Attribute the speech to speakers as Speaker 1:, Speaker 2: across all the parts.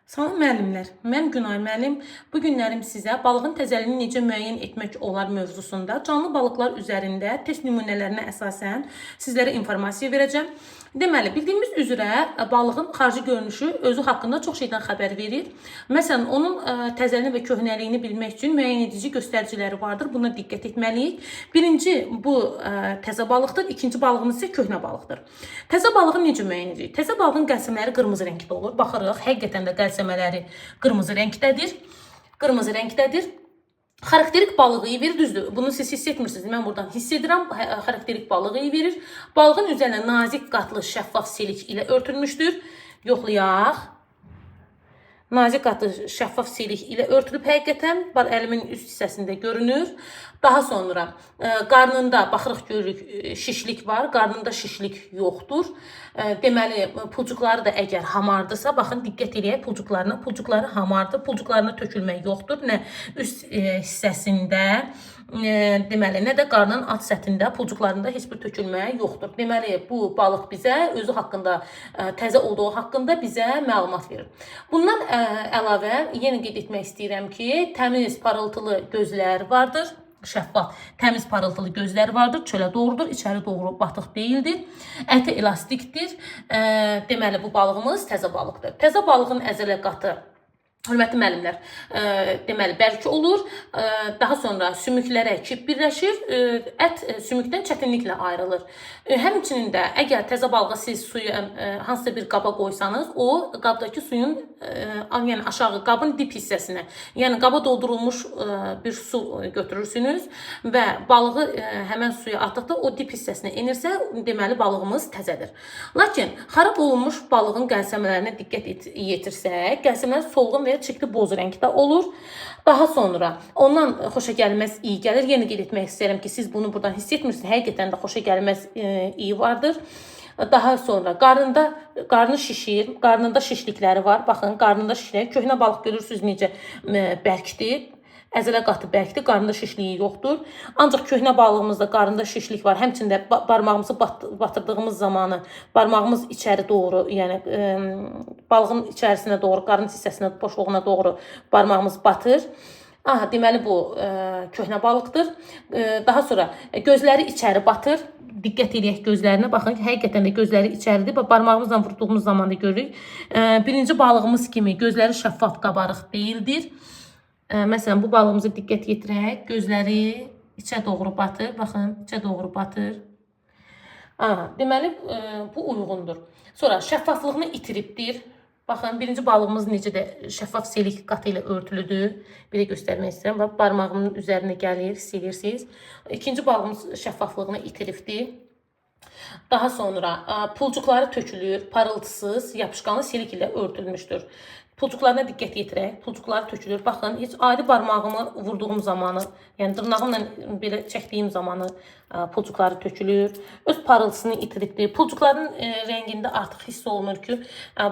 Speaker 1: Salam müəllimlər, mən Günay müəllim. Bu günlərim sizə balığın təzəliyini necə müəyyən etmək olar mövzusunda canlı balıqlar üzərində test nümunələrinə əsasən sizlərə informasiya verəcəm. Deməli, bildiyimiz üzrə balığın xarici görünüşü özü haqqında çox şeydən xəbər verir. Məsələn, onun təzəliyini və köhnəliyini bilmək üçün müəyyən edici göstəriciləri vardır. Buna diqqət etməliyik. Birinci bu təzə balıqdır, ikinci balığımız isə köhnə balıqdır. Təzə balığı necə müəyyən edirik? Təzə balığın qəlsəmələri qırmızı rəngdə olur. Baxırıq, həqiqətən də qəlsəmələri qırmızı rəngdədir. Qırmızı rəngdədir. Xarakterik balığı iyi verir, düzdür. Bunu siz hiss etmirsiniz. Mən buradan hiss edirəm. Xarakterik balığı iyi verir. Balığın üzərinə nazik, qatlı, şəffaf silik ilə örtülmüşdür. Yoxlayaq. Nazik qatlı, şəffaf silik ilə örtülüb həqiqətən. Əlimin üst hissəsində görünür. Daha sonra qarnında baxırıq, görürük, şişlik var. Qarnında şişlik yoxdur. Deməli, pulcuqları da əgər hamardırsa, baxın, diqqət edək pulcuqlarına. Pulcuqları hamardır. Pulcuqlarına tökülmək yoxdur. Nə üst hissəsində, deməli, nə də qarnın alt səthində, pulcuqlarında heç bir tökülmə yoxdur. Deməli, bu balıq bizə özü haqqında, təzə olduğu haqqında bizə məlumat verir. Bundan əlavə yenə qeyd etmək istəyirəm ki, təmiz, parıltılı gözlər vardır. Şəffaf, təmiz parıltılı gözləri vardır, çölə doğrudur, içəri doğru batıq deyildir. Əti elastikdir. Deməli, bu balığımız təzə balıqdır. Təzə balığın əzələ qatı, hörmətli müəllimlər, deməli, bərk olur. Daha sonra sümüklərə kip birləşir. Ət sümükdən çətinliklə ayrılır. Həmçinin də əgər təzə balığa siz suyu hansısa bir qaba qoysanız, o qabdakı suyun, yəni aşağı qabın dip hissəsinə, yəni qaba doldurulmuş bir su götürürsünüz və balığı həmən suya atdıqda o dip hissəsinə enirsə, deməli balığımız təzədir. Lakin xarab olunmuş balığın qəlsəmələrinə diqqət yetirsək, qəlsəmələr solğun və çirkli boz rəngdə olur. Daha sonra ondan xoşagəlməz iyi gəlir. Yenə qeyd etmək istəyirəm ki, siz bunu buradan hiss etmirsiniz. Həqiqətən də xoşagəlməz iyi vardır. Daha sonra qarnı şişir, qarnında şişlikləri var. Baxın, qarnında şişlik. Köhnə balıq görürsünüz necə bərkdir. Əzələ qatı bərkdir, qarnında şişliyi yoxdur. Ancaq köhnə balığımızda qarnında şişlik var. Həmçində barmağımızı batırdığımız zamanı barmağımız içəri doğru, yəni balığın içərisinə doğru, qarın hissəsinə, boşluğuna doğru barmağımız batır. Deməli, bu köhnə balıqdır. Daha sonra gözləri içəri batır. Diqqət edək gözlərinə. Baxın, həqiqətən də gözləri içəridir. Barmağımızla vurduğumuz zaman da görürük. Birinci balığımız kimi gözləri şəffaf, qabarıq deyildir. Məsələn, bu balığımıza diqqət yetirək. Gözləri içə doğru batır. Baxın, içə doğru batır. Deməli, bu uyğundur. Sonra şəffaflığını itiribdir. Baxın, birinci balığımız necə də şəffaf silik qatı ilə örtülüdür. Bir də göstərmək istəyirəm. Barmağımın üzərinə gəlir, silirsiniz. İkinci balığımız şəffaflığını itiribdir. Daha sonra pulcuqları tökülür, parıltısız, yapışqanlı silik ilə örtülmüşdür. Pulcuqlarına diqqət yetirək. Pulcuqları tökülür. Baxın, heç adi barmağımı vurduğum zamanı, yəni dırnağımla belə çəkdiyim zamanı pulcuqları tökülür. Öz parıltısını itiribdir. Pulcuqların rəngində artıq hiss olunur ki,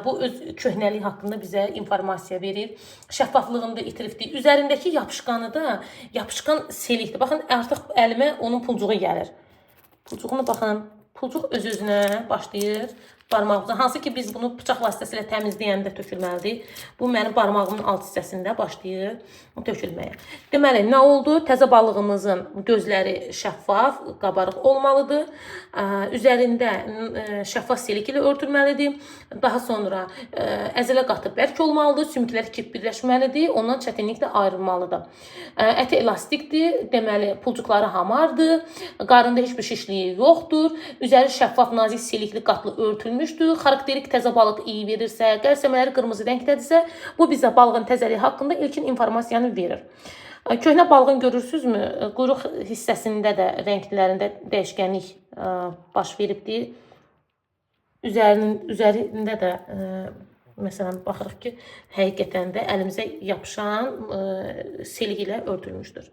Speaker 1: bu öz köhnəliyi haqqında bizə informasiya verir. Şəffaflığını da itiribdir. Üzərindəki yapışqanı da yapışqan silikdir. Baxın, artıq əlimə onun pulcuğu gəlir. Pulcuğunu baxın. Pulcuq öz-özünə başlayır barmağımıza. Hansı ki, biz bunu bıçaq vasitəsilə təmizləyəndə tökülməlidir. Bu, mənim barmağımın alt hissəsində başlayır tökülməyə. Deməli, nə oldu? Təzə balığımızın gözləri şəffaf, qabarıq olmalıdır. Üzərində şəffaf silik ilə örtülməlidir. Daha sonra əzələ qatı bərk olmalıdır. Sümüklər kip birləşməlidir. Ondan çətinliklə ayrılmalıdır. Əti elastikdir. Deməli, pulcuqları hamardır. Qarında heç bir şişliyi yoxdur. Üzəri şəffaf, nazik, silikli, qatlı örtülmüşdür. Xarakterik təzə balıq iyi verirsə, qəlsəmələri qırmızı rəngdədirsə, bu bizə balığın təzəliyi haqqında ilkin informasiyanı verir. Köhnə balığın görürsünüzmü? Quyruq hissəsində də rənglərində dəyişkənlik baş veribdir. Üzərində də məsələn, baxırıq ki, həqiqətən də əlimizə yapışan silik ilə örtülmüşdür.